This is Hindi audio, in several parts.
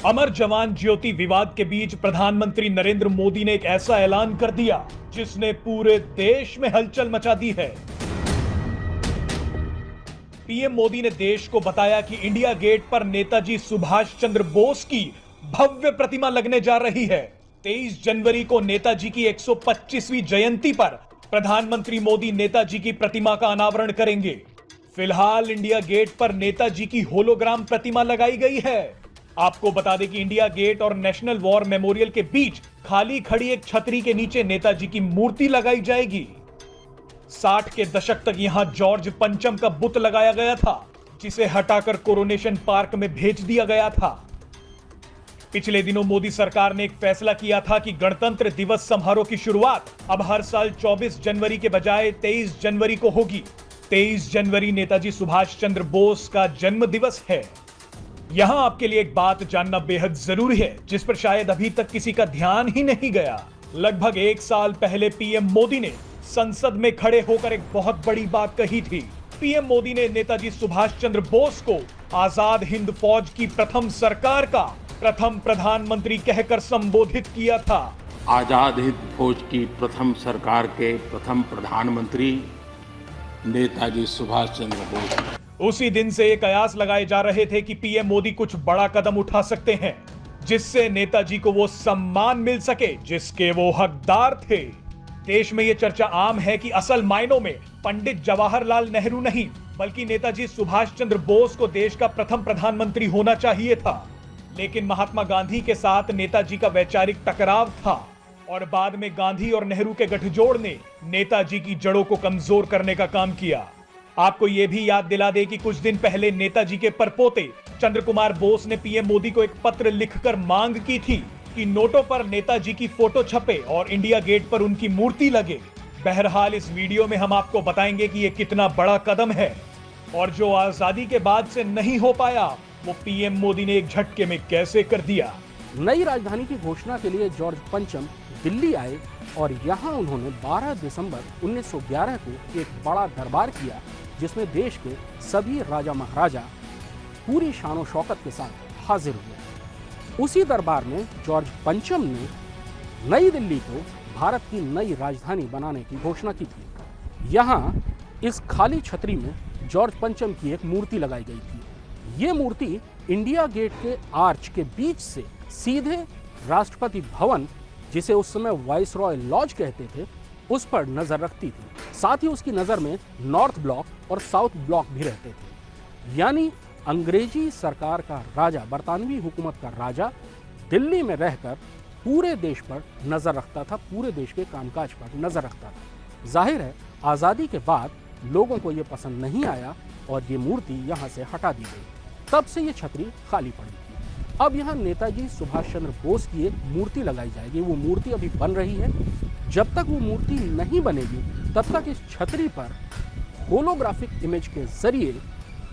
अमर जवान ज्योति विवाद के बीच प्रधानमंत्री नरेंद्र मोदी ने एक ऐसा ऐलान कर दिया जिसने पूरे देश में हलचल मचा दी है। पीएम मोदी ने देश को बताया कि इंडिया गेट पर नेताजी सुभाष चंद्र बोस की भव्य प्रतिमा लगने जा रही है। 23 जनवरी को नेताजी की 125वीं जयंती पर प्रधानमंत्री मोदी नेताजी की प्रतिमा का अनावरण करेंगे। फिलहाल इंडिया गेट पर नेताजी की होलोग्राम प्रतिमा लगाई गई है। आपको बता दें कि इंडिया गेट और नेशनल वॉर मेमोरियल के बीच खाली खड़ी एक छतरी के नीचे नेताजी की मूर्ति लगाई जाएगी। 60 के दशक तक यहां जॉर्ज पंचम का बुत लगाया गया था, जिसे हटाकर कोरोनेशन पार्क में भेज दिया गया था। पिछले दिनों मोदी सरकार ने एक फैसला किया था कि गणतंत्र दिवस समारोह की शुरुआत अब हर साल 24 जनवरी के बजाय 23 जनवरी को होगी। 23 जनवरी नेताजी सुभाष चंद्र बोस का जन्म दिवस है। यहां आपके लिए एक बात जानना बेहद जरूरी है, जिस पर शायद अभी तक किसी का ध्यान ही नहीं गया। लगभग 1 साल पहले पीएम मोदी ने संसद में खड़े होकर एक बहुत बड़ी बात कही थी। पीएम मोदी ने नेताजी सुभाष चंद्र बोस को आजाद हिंद फौज की प्रथम सरकार का प्रथम प्रधानमंत्री कहकर संबोधित किया था। आजाद हिंद फौज की प्रथम सरकार के प्रथम प्रधानमंत्री नेताजी सुभाष चंद्र बोस। उसी दिन से ये कयास लगाए जा रहे थे कि पीएम मोदी कुछ बड़ा कदम उठा सकते हैं, जिससे नेताजी को वो सम्मान मिल सके जिसके वो हकदार थे। देश में ये चर्चा आम है कि असल मायनों में पंडित जवाहरलाल नेहरू नहीं, बल्कि नेताजी सुभाष चंद्र बोस को देश का प्रथम प्रधानमंत्री होना चाहिए था। लेकिन महात्मा गांधी के साथ नेताजी का वैचारिक टकराव था और बाद में गांधी और नेहरू के गठजोड़ ने नेताजी की जड़ों को कमजोर करने का काम किया। आपको यह भी याद दिला दे कि कुछ दिन पहले नेताजी के परपोते चंद्र कुमार बोस ने पीएम मोदी को एक पत्र लिखकर मांग की थी कि नोटों पर नेताजी की फोटो छपे और इंडिया गेट पर उनकी मूर्ति लगे। बहरहाल इस वीडियो में हम आपको बताएंगे कि यह कितना बड़ा कदम है और जो आजादी के बाद से नहीं हो पाया, वो पीएम मोदी ने एक झटके में कैसे कर दिया। नई राजधानी की घोषणा के लिए जॉर्ज पंचम दिल्ली आए और यहाँ उन्होंने 12 दिसंबर 1911 को एक बड़ा दरबार किया, जिसमें देश के सभी राजा महाराजा पूरी शान शौकत के साथ हाजिर हुए। उसी दरबार में जॉर्ज पंचम ने नई दिल्ली को भारत की नई राजधानी बनाने की घोषणा की थी। यहाँ इस खाली छतरी में जॉर्ज पंचम की एक मूर्ति लगाई गई थी। ये मूर्ति इंडिया गेट के आर्च के बीच से सीधे राष्ट्रपति भवन, जिसे उस समय वाइसरॉय लॉज कहते थे, उस पर नजर रखती थी। साथ ही उसकी नजर में नॉर्थ ब्लॉक और साउथ ब्लॉक भी रहते थे। यानी अंग्रेजी सरकार का राजा, बरतानवी हुकूमत का राजा दिल्ली में रहकर पूरे देश पर नजर रखता था, पूरे देश के कामकाज पर नजर रखता था। जाहिर है आजादी के बाद लोगों को यह पसंद नहीं आया और ये मूर्ति यहाँ से हटा दी गई। तब से ये छतरी खाली पड़ी थी। अब यहाँ नेताजी सुभाष चंद्र बोस की एक मूर्ति लगाई जाएगी। वो मूर्ति अभी बन रही है। जब तक वो मूर्ति नहीं बनेगी, तब तक इस छतरी पर होलोग्राफिक इमेज के जरिए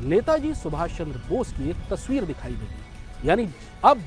नेताजी सुभाष चंद्र बोस की एक तस्वीर दिखाई देगी। यानी अब